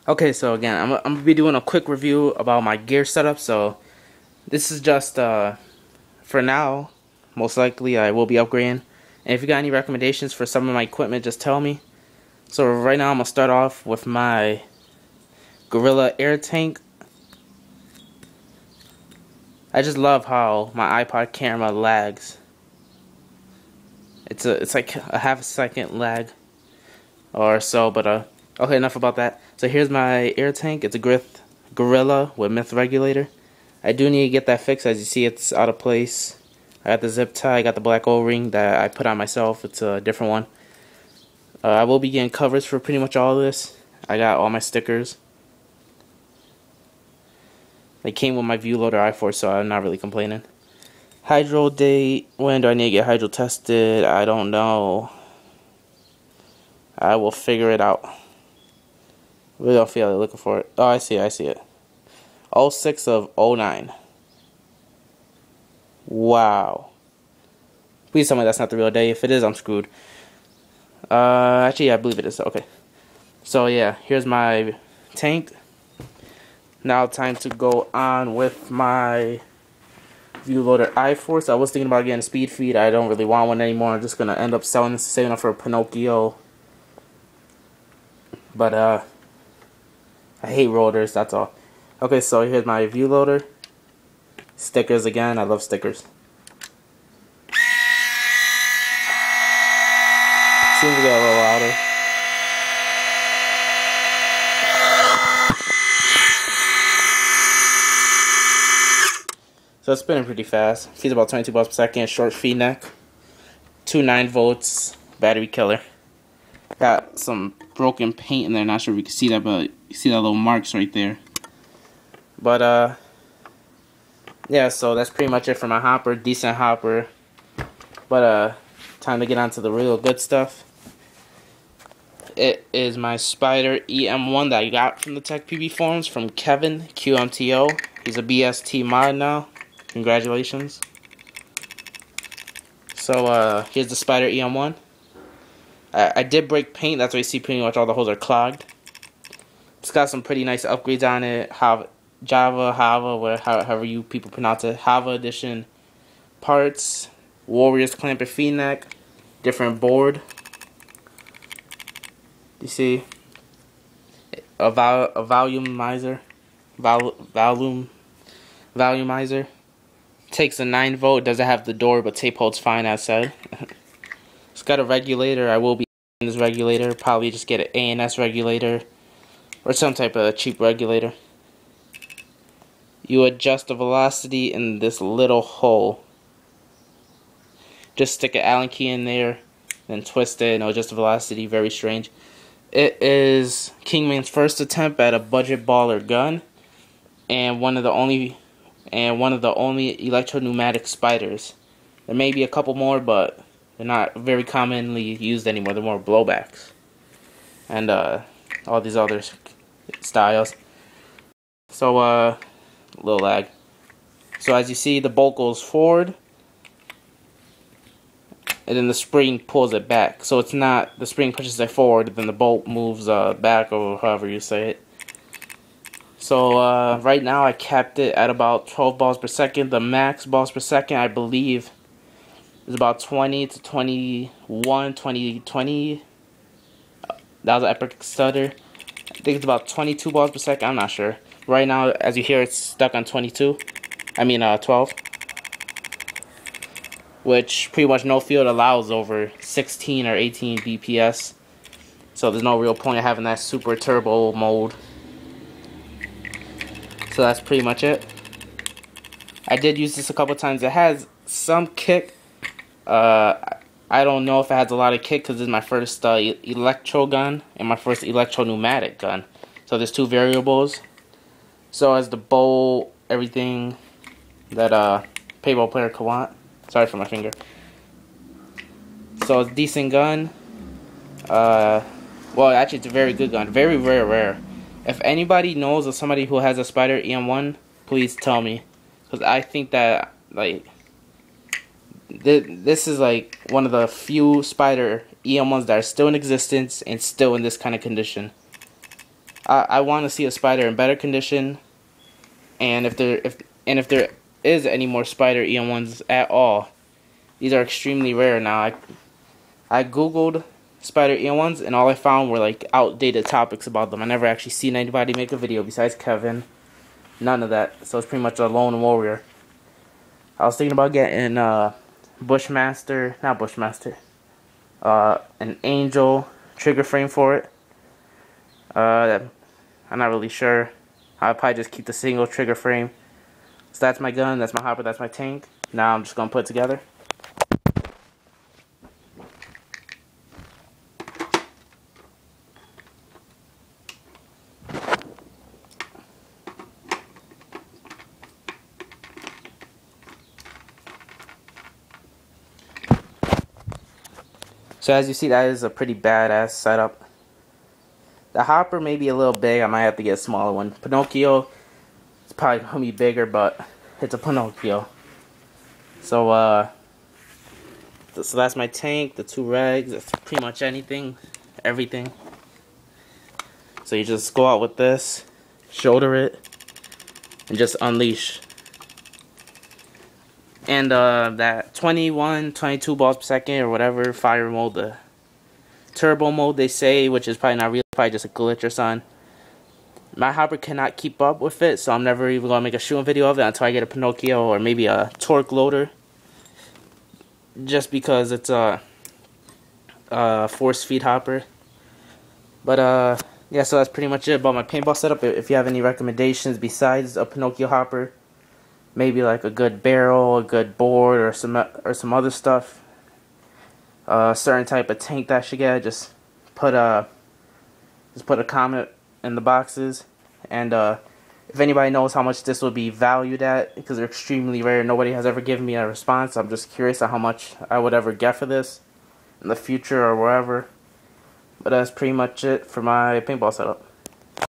Okay, so again, I'm gonna be doing a quick review about my gear setup. So this is just for now. Most likely I will be upgrading. And if you got any recommendations for some of my equipment, just tell me. So right now I'm gonna start off with my Guerilla air tank. I just love how my iPod camera lags. It's like a half a second lag or so, but okay, enough about that. So here's my air tank. It's a Guerilla with myth regulator. I do need to get that fixed. As you see, it's out of place. I got the zip tie. I got the black O-ring that I put on myself. It's a different one. I will be getting covers for pretty much all of this. I got all my stickers. They came with my Viewloader i4, so I'm not really complaining. Hydro date. When do I need to get hydro tested? I don't know. I will figure it out. Really don't feel like looking for it. Oh, I see it. 06 of 09. Wow. Please tell me that's not the real day. If it is, I'm screwed. Actually, yeah, I believe it is. Okay. So yeah, here's my tank. Now time to go on with my Viewloader i4. So I was thinking about getting a speed feed. I don't really want one anymore. I'm just gonna end up selling this, saving up for a Pinocchio. But I hate rotors, that's all. Okay, so here's my Viewloader. Stickers again, I love stickers. Seems to get a little louder. So it's spinning pretty fast. Feeds about 22 bars per second, short feed neck. 2 9-volt battery killer. Got some broken paint in there, not sure if you can see that, but you see that little marks right there. But yeah, so that's pretty much it for my hopper. Decent hopper. But time to get on to the real good stuff. It is my Spyder Em1 that I got from the Tech PB forums from Kevin QMTO. He's a BST mod now. Congratulations. So here's the Spyder Em1. I did break paint, that's why you see pretty much all the holes are clogged. It's got some pretty nice upgrades on it. Java, however you people pronounce it. Java edition parts. Warriors clamper feed neck. Different board. You see a volumizer. Volumizer. Takes a 9-volt. Doesn't have the door, but tape holds fine as said. It's got a regulator. I will be using this regulator. Probably just get an ANS regulator or some type of cheap regulator. You adjust the velocity in this little hole. Just stick an Allen key in there, then twist it and it'll adjust the velocity. Very strange. It is Kingman's first attempt at a budget baller gun, and one of the only electro-pneumatic Spyders. There may be a couple more, but they're not very commonly used anymore. They're more blowbacks. And all these other styles. So, little lag. So as you see, the bolt goes forward. And then the spring pulls it back. So it's not, the spring pushes it forward, then the bolt moves back, or however you say it. So right now I capped it at about 12 balls per second. The max balls per second, I believe, is about 20 to 21, 20. That was an epic stutter. I think it's about 22 balls per second. I'm not sure. Right now, as you hear, it's stuck on 12. Which pretty much no field allows over 16 or 18 BPS. So there's no real point of having that super turbo mode. So that's pretty much it. I did use this a couple times. It has some kick. I don't know if it has a lot of kick because this is my first electro gun and my first electro-pneumatic gun. So there's 2 variables. So as the bolt, everything that paintball player could want. Sorry for my finger. So it's a decent gun. Well, actually it's a very good gun. Very rare. If anybody knows of somebody who has a Spyder Em1, please tell me. Because I think that, like, this is like one of the few Spyder Em1s that are still in existence and still in this kind of condition. I want to see a Spyder in better condition, and if there is any more Spyder Em1s at all, these are extremely rare now. I googled Spyder Em1s and all I found were like outdated topics about them. I never actually seen anybody make a video besides Kevin. None of that. So it's pretty much a lone warrior. I was thinking about getting Bushmaster, not Bushmaster, an Angel trigger frame for it. I'm not really sure. I'll probably just keep the single trigger frame. So that's my gun, that's my hopper, that's my tank. Now I'm just gonna put it together. So as you see, that is a pretty badass setup. The hopper may be a little big. I might have to get a smaller one. Pinocchio, it's probably going to be bigger, but it's a Pinocchio. So, so that's my tank, the 2 rags. That's pretty much everything. So you just go out with this, shoulder it, and just unleash. And that 21, 22 balls per second or whatever fire mode, the turbo mode they say, which is probably not real, probably just a glitch or something. My hopper cannot keep up with it, so I'm never even gonna make a shooting video of it until I get a Pinocchio or maybe a torque loader. Just because it's a force feed hopper. But yeah, so that's pretty much it about my paintball setup. If you have any recommendations besides a Pinocchio hopper, maybe like a good barrel, a good board, or some other stuff, a certain type of tank that I should get, just put a comment in the boxes. And if anybody knows how much this would be valued at, because they're extremely rare, nobody has ever given me a response. I'm just curious on how much I would ever get for this in the future or wherever. But that's pretty much it for my paintball setup.